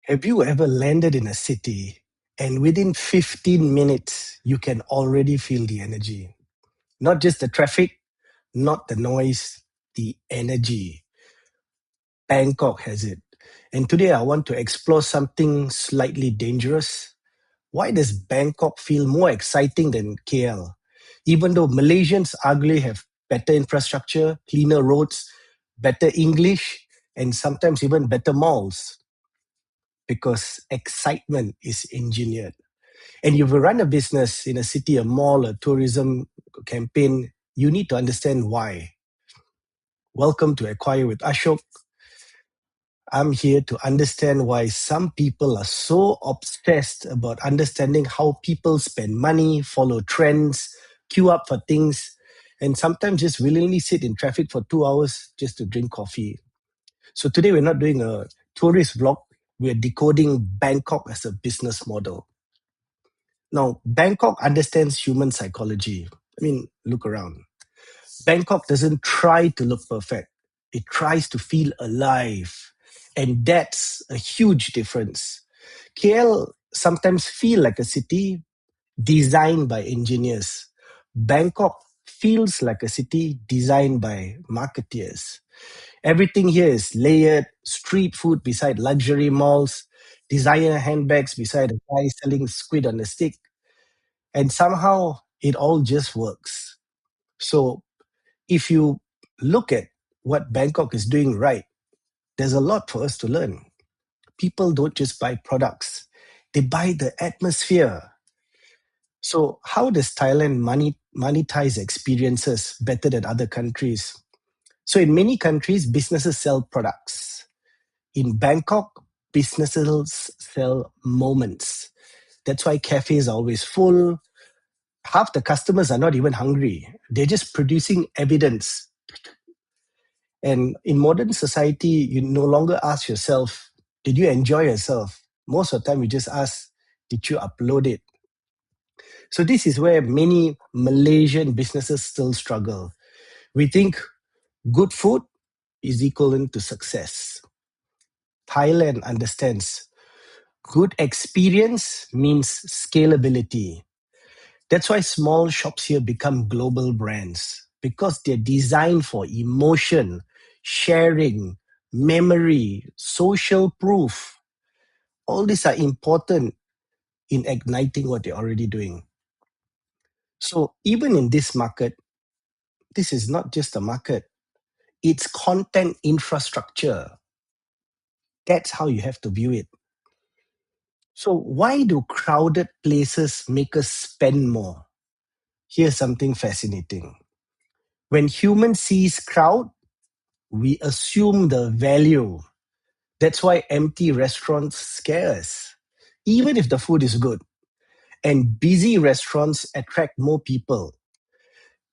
Have you ever landed in a city and within 15 minutes, you can already feel the energy? Not just the traffic, not the noise, the energy. Bangkok has it. And today I want to explore something slightly dangerous. Why does Bangkok feel more exciting than KL? Even though Malaysians arguably have better infrastructure, cleaner roads, better English, and sometimes even better malls, because excitement is engineered. And if you run a business in a city, a mall, a tourism campaign, you need to understand why. Welcome to Acquire with Ashok. I'm here to understand why some people are so obsessed about understanding how people spend money, follow trends, queue up for things, and sometimes just willingly sit in traffic for 2 hours just to drink coffee. So today we're not doing a tourist vlog, we're decoding Bangkok as a business model. Now, Bangkok understands human psychology. I mean, look around. Bangkok doesn't try to look perfect, it tries to feel alive. And that's a huge difference. KL sometimes feel like a city designed by engineers. Bangkok feels like a city designed by marketeers. Everything here is layered, street food beside luxury malls, designer handbags beside a guy selling squid on a stick, and somehow it all just works. So if you look at what Bangkok is doing right, there's a lot for us to learn. People don't just buy products, they buy the atmosphere. So how does Thailand monetize experiences better than other countries? So in many countries, businesses sell products. In Bangkok, businesses sell moments. That's why cafes are always full. Half the customers are not even hungry. They're just producing evidence. And in modern society, you no longer ask yourself, did you enjoy yourself? Most of the time, you just ask, did you upload it? So this is where many Malaysian businesses still struggle. We think good food is equivalent to success. Thailand understands good experience means scalability. That's why small shops here become global brands, because they're designed for emotion, sharing, memory, social proof. All these are important in igniting what they're already doing. So even in this market, this is not just a market, it's content infrastructure. That's how you have to view it. So why do crowded places make us spend more? Here's something fascinating. When human sees crowd, we assume the value. That's why empty restaurants scare us, even if the food is good. And busy restaurants attract more people.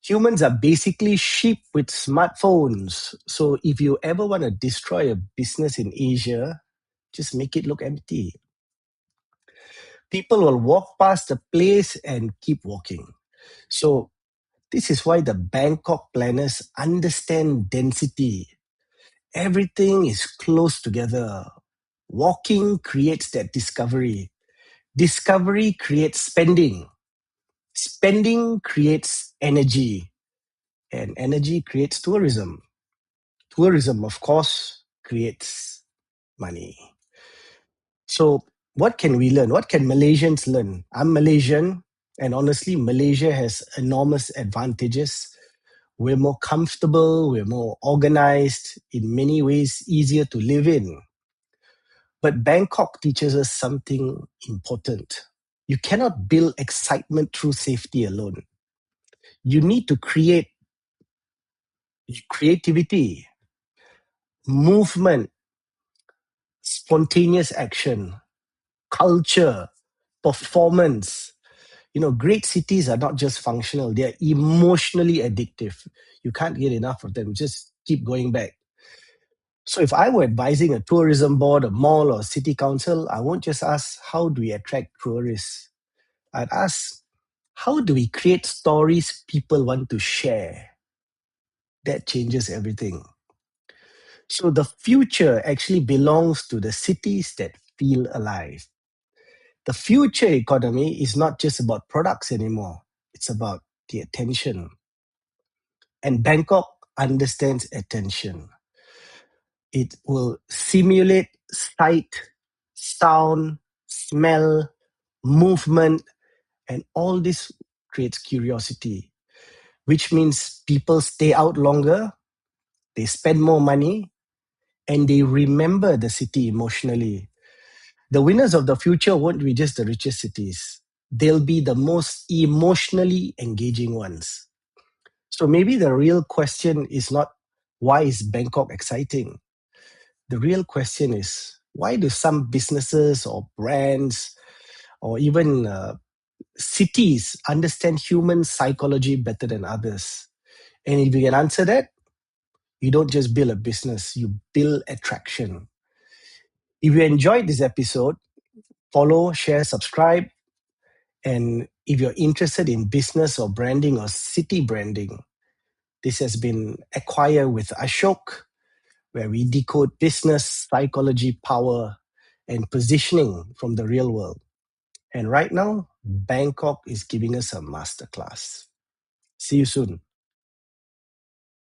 Humans are basically sheep with smartphones. So if you ever want to destroy a business in Asia, just make it look empty. People will walk past the place and keep walking. So this is why the Bangkok planners understand density. Everything is close together. Walking creates that discovery. Discovery creates spending. Spending creates energy. And energy creates tourism. Tourism, of course, creates money. So, what can we learn? What can Malaysians learn? I'm Malaysian, and honestly, Malaysia has enormous advantages. We're more comfortable, we're more organized, in many ways, easier to live in. But Bangkok teaches us something important. You cannot build excitement through safety alone. You need to create creativity, movement, spontaneous action, culture, performance. Great cities are not just functional, they are emotionally addictive. You can't get enough of them. Just keep going back. So if I were advising a tourism board, a mall, or city council, I won't just ask, how do we attract tourists? I'd ask, how do we create stories people want to share? That changes everything. So the future actually belongs to the cities that feel alive. The future economy is not just about products anymore, it's about the attention. And Bangkok understands attention. It will simulate sight, sound, smell, movement, and all this creates curiosity, which means people stay out longer, they spend more money, and they remember the city emotionally. The winners of the future won't be just the richest cities, they'll be the most emotionally engaging ones. So maybe the real question is not why is Bangkok exciting? The real question is why do some businesses or brands or even cities understand human psychology better than others? And if you can answer that, you don't just build a business, you build attraction. If you enjoyed this episode, follow, share, subscribe. And if you're interested in business or branding or city branding, this has been Acquire with Ashok, where we decode business, psychology, power, and positioning from the real world. And right now, Bangkok is giving us a masterclass. See you soon.